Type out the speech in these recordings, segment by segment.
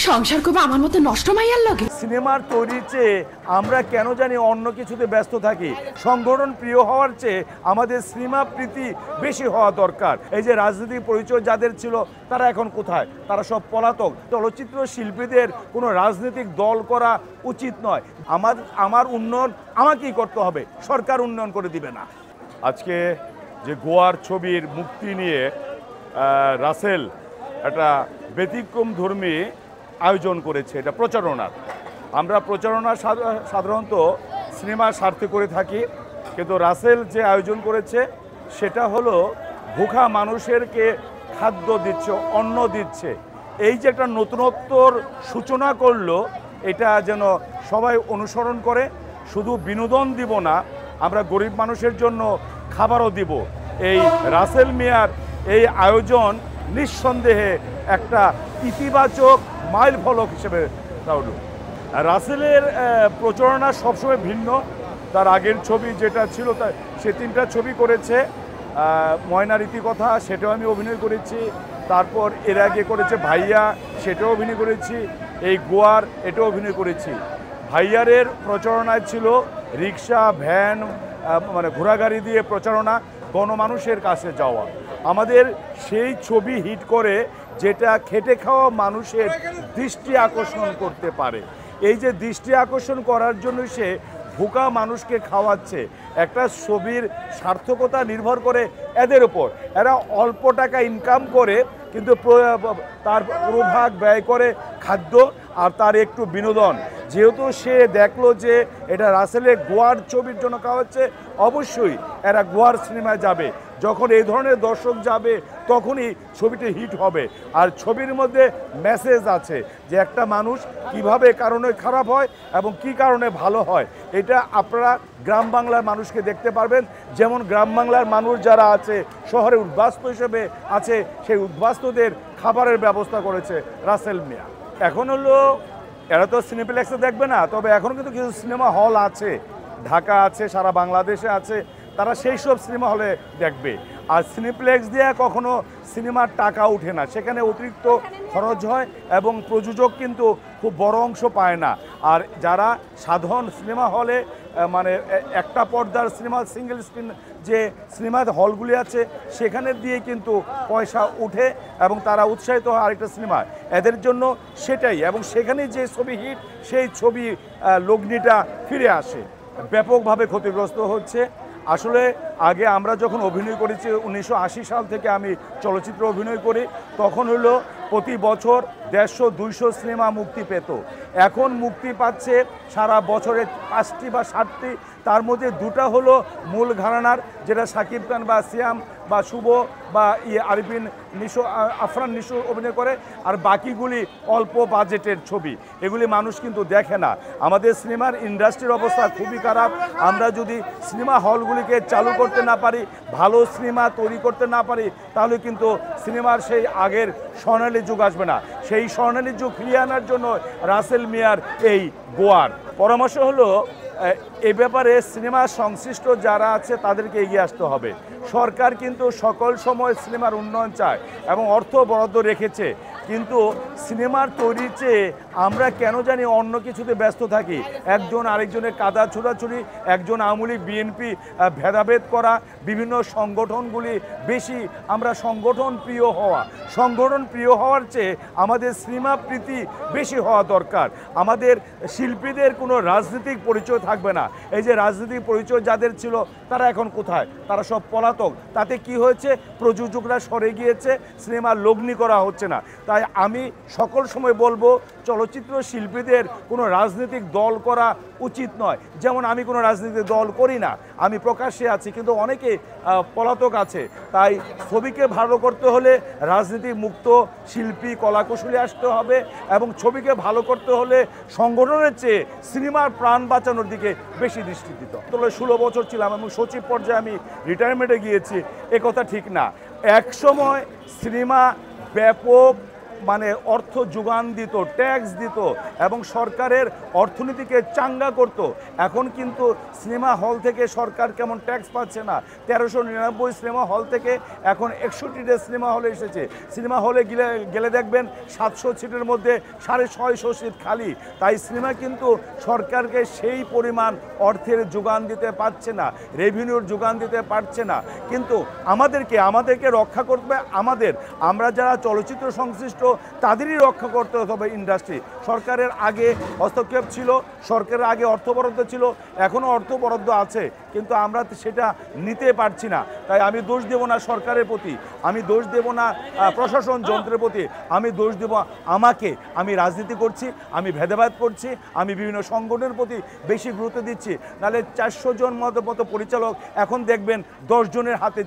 সংসার করবে আমার মতো নষ্ট মাইয়ার লগে। সিনেমার তৈরির চেয়ে আমরা কেন জানি অন্য কিছুতে ব্যস্ত থাকি। সংগঠন প্রিয় হওয়ার চেয়ে আমাদের সিনেমা প্রীতি বেশি হওয়া দরকার। এই যে রাজনৈতিক পরিচয় যাদের ছিল তারা এখন কোথায়? তারা সব পলাতক। চলচ্চিত্র শিল্পীদের কোনো রাজনৈতিক দল করা উচিত নয়। আমার উন্নয়ন আমাকেই করতে হবে, সরকার উন্নয়ন করে দিবে না। আজকে যে গোয়ার ছবির মুক্তি নিয়ে রাসেল একটা ব্যতিক্রম ধর্মী আয়োজন করেছে, এটা প্রচারণার। আমরা প্রচারণা সাধারণত সিনেমার স্বার্থে করে থাকি, কিন্তু রাসেল যে আয়োজন করেছে সেটা হলো ভুখা মানুষেরকে খাদ্য দিচ্ছে, অন্ন দিচ্ছে। এই যে একটা নতুনত্বর সূচনা করলো, এটা যেন সবাই অনুসরণ করে। শুধু বিনোদন দিব না, আমরা গরিব মানুষের জন্য খাবারও দিব। এই রাসেল মিয়ার এই আয়োজন নিঃসন্দেহে একটা ইতিবাচক মাইল ফলক হিসেবে তাহলে রাসেলের প্রচারণা সবসময় ভিন্ন। তার আগের ছবি যেটা ছিল সে 3টা ছবি করেছে। ময়না রীতিকথা, সেটাও আমি অভিনয় করেছি। তারপর এর আগে করেছে ভাইয়া, সেটাও অভিনয় করেছি। এই গোয়ার এটাও অভিনয় করেছি। ভাইয়ারের প্রচারণায় ছিল রিক্সা, ভ্যান, মানে ঘোড়াগাড়ি দিয়ে প্রচারণা, গণমানুষের কাছে যাওয়া। আমাদের সেই ছবি হিট করে যেটা খেটে খাওয়া মানুষের দৃষ্টি আকর্ষণ করতে পারে। এই যে দৃষ্টি আকর্ষণ করার জন্য সে ভুকা মানুষকে খাওয়াচ্ছে। একটা ছবির সার্থকতা নির্ভর করে এদের উপর। এরা অল্প টাকা ইনকাম করে, কিন্তু তার পুরোভাগ ব্যয় করে খাদ্য আর তার একটু বিনোদন। যেহেতু সে দেখলো যে এটা রাসেলের গোয়ার ছবির জন্য খাওয়াচ্ছে, অবশ্যই এরা গোয়ার সিনেমায় যাবে। যখন এই ধরনের দর্শক যাবে তখনই ছবিটি হিট হবে। আর ছবির মধ্যে মেসেজ আছে যে একটা মানুষ কিভাবে কারণে খারাপ হয় এবং কি কারণে ভালো হয়। এটা আপনারা গ্রাম বাংলার মানুষকে দেখতে পারবেন। যেমন গ্রাম বাংলার মানুষ যারা আছে, শহরে উদ্বাস্তু হিসেবে আছে, সেই উদ্বাস্তুদের খাবারের ব্যবস্থা করেছে রাসেল মিয়া। এখন হলো এরা তো সিনেপ্লেক্সে দেখবে না, তবে এখন কিন্তু কিছু সিনেমা হল আছে, ঢাকা আছে, সারা বাংলাদেশে আছে। তারা সেই সব সিনেমা হলে দেখবে। আর সিনেপ্লেক্স দিয়ে কখনো সিনেমার টাকা উঠে না, সেখানে অতিরিক্ত খরচ হয় এবং প্রযোজক কিন্তু খুব বড় অংশ পায় না। আর যারা সাধারণ সিনেমা হলে মানে একটা পর্দার সিনেমা, সিঙ্গেল স্ক্রিন যে সিনেমা হলগুলি আছে, সেখানে দিয়ে কিন্তু পয়সা উঠে এবং তারা উৎসাহিত হয় আরেকটা সিনেমা। এদের জন্য সেটাই, এবং সেখানে যে ছবি হিট সেই ছবি লগ্নিটা ফিরে আসে। ব্যাপকভাবে ক্ষতিগ্রস্ত হচ্ছে। আসলে আগে আমরা যখন অভিনয় করেছি, 1980 সাল থেকে আমি চলচ্চিত্র অভিনয় করি, তখন হলো প্রতি বছর 150-200 সিনেমা মুক্তি পেত। এখন মুক্তি পাচ্ছে সারা বছরে 5টি বা 7টি। তার মধ্যে 2টা হলো মূল ঘরানার, যেটা শাকিব খান বা সিয়াম বা শুভ বা আরিফিন নিশো, আফরান নিশো অভিনয় করে। আর বাকিগুলি অল্প বাজেটের ছবি, এগুলি মানুষ কিন্তু দেখে না। আমাদের সিনেমার ইন্ডাস্ট্রির অবস্থা খুবই খারাপ। আমরা যদি সিনেমা হলগুলিকে চালু করতে না পারি, ভালো সিনেমা তৈরি করতে না পারি, তাহলে কিন্তু সিনেমার সেই আগের স্বর্ণালী যুগ আসবে না। সেই স্বর্ণালী যুগ ফিরিয়ে আনার জন্য রাসেল মিয়ার এই গোয়ার পরামর্শ হলো, এই ব্যাপারে সিনেমা সংশ্লিষ্ট যারা আছে তাদেরকে এগিয়ে আসতে হবে। সরকার কিন্তু সকল সময় সিনেমার উন্নয়ন চায় এবং অর্থ বরাদ্দ রেখেছে, কিন্তু সিনেমার তৈরির চেয়ে আমরা কেন জানি অন্য কিছুতে ব্যস্ত থাকি। একজন আরেকজনের কাদা ছোড়াছুড়ি, একজন আওয়ামী লীগ বিএনপি ভেদাভেদ করা, বিভিন্ন সংগঠনগুলি বেশি। আমরা সংগঠন প্রিয় হওয়ার চেয়ে আমাদের সিনেমা প্রীতি বেশি হওয়া দরকার। আমাদের শিল্পীদের কোনো রাজনৈতিক পরিচয় থাকবে না। এই যে রাজনৈতিক পরিচয় যাদের ছিল তারা এখন কোথায়? তারা সব পলাতক। তাতে কি হয়েছে? প্রযোজকরা সরে গিয়েছে, সিনেমার লগ্নি করা হচ্ছে না। তাই আমি সকল সময় বলবো, চলচ্চিত্র শিল্পীদের কোনো রাজনৈতিক দল করা উচিত নয়। যেমন আমি কোনো রাজনৈতিক দল করি না, আমি প্রকাশ্যে আছি, কিন্তু অনেকে পলাতক আছে। তাই ছবিকে ভালো করতে হলে রাজনীতি মুক্ত শিল্পী কলাকুশলী আসতে হবে, এবং ছবিকে ভালো করতে হলে সংগঠনের চেয়ে সিনেমার প্রাণ বাঁচানোর দিকে বেশি দৃষ্টি দিতে। তবে 16 বছর ছিলাম এবং সচিব পর্যায়ে আমি রিটায়ারমেন্টে গিয়েছি, একথা ঠিক না। এক সময় সিনেমা ব্যাপক মানে অর্থ যোগান দিত, ট্যাক্স দিত এবং সরকারের অর্থনীতিকে চাঙ্গা করত। এখন কিন্তু সিনেমা হল থেকে সরকার কেমন ট্যাক্স পাচ্ছে না। 1399 সিনেমা হল থেকে এখন 61টা সিনেমা হলে এসেছে। সিনেমা হলে গেলে দেখবেন 700 সিটের মধ্যে 650 সিট খালি। তাই সিনেমা কিন্তু সরকারকে সেই পরিমাণ অর্থের যোগান দিতে পারছে না, রেভিনিউর যোগান দিতে পারছে না। কিন্তু আমাদেরকে রক্ষা করবে আমরা যারা চলচ্চিত্র সংশ্লিষ্ট তাদেরই রক্ষা করতে হবে ইন্ডাস্ট্রি। সরকারের আগে হস্তক্ষেপ ছিল, সরকারের আগে অর্থ বরাদ্দ ছিল, এখনও অর্থ বরাদ্দ আছে, কিন্তু আমরা সেটা নিতে পারছি না। তাই আমি দোষ দেব না সরকারের প্রতি, আমি দোষ দেব না প্রশাসন যন্ত্রের প্রতি, আমি দোষ দেব আমাকে। আমি রাজনীতি করছি, আমি ভেদাভেদ করছি, আমি বিভিন্ন সংগঠনের প্রতি বেশি গুরুত্ব দিচ্ছি। নাহলে 400 জন মতো পরিচালক এখন দেখবেন 10 জনের হাতে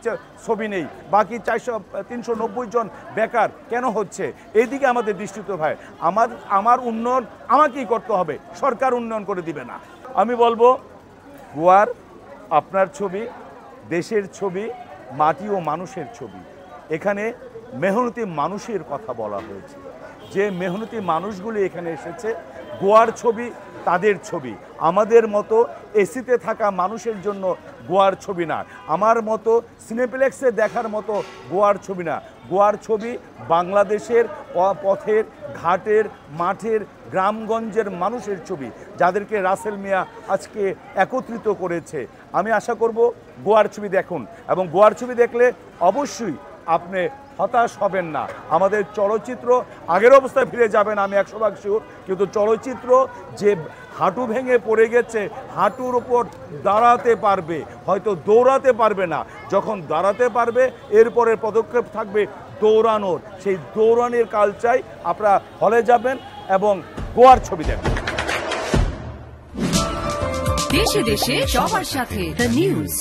ছবি নেই, বাকি 390 জন বেকার কেন হচ্ছে? এইদিকে আমাদের দৃষ্টিতে ভাই, আমার উন্নয়ন আমাকেই করতে হবে, সরকার উন্নয়ন করে দিবে না। আমি বলবো গোয়ার আপনার ছবি, দেশের ছবি, মাটি ও মানুষের ছবি। এখানে মেহনতি মানুষের কথা বলা হয়েছে, যে মেহনতি মানুষগুলি এখানে এসেছে। গোয়ার ছবি তাদের ছবি, আমাদের মতো এসিতে থাকা মানুষের জন্য গোয়ার ছবি না, আমার মতো সিনেপ্লেক্সে দেখার মতো গোয়ার ছবি না। গোয়ার ছবি বাংলাদেশের পথের, ঘাটের, মাঠের, গ্রামগঞ্জের মানুষের ছবি, যাদেরকে রাসেল মিয়া আজকে একত্রিত করেছে। আমি আশা করব গোয়ার ছবি দেখুন, এবং গোয়ার ছবি দেখলে অবশ্যই আপনি হতাশ হবেন না। আমাদের চলচ্চিত্র আগের অবস্থায় ফিরে যাবেন, আমি 100% শিওর। কিন্তু চলচ্চিত্র যে হাঁটু ভেঙে পড়ে গেছে, হাঁটুর ওপর দাঁড়াতে পারবে, হয়তো দৌড়াতে পারবে না। যখন দাঁড়াতে পারবে এরপরে পদক্ষেপ থাকবে দৌড়ানোর। সেই দৌড়ানোর কাল চাই। আপনারা হলে যাবেন এবং গোয়ার ছবি দেখবেন। দেশে দেশে সবার সাথে দ্য নিউজ।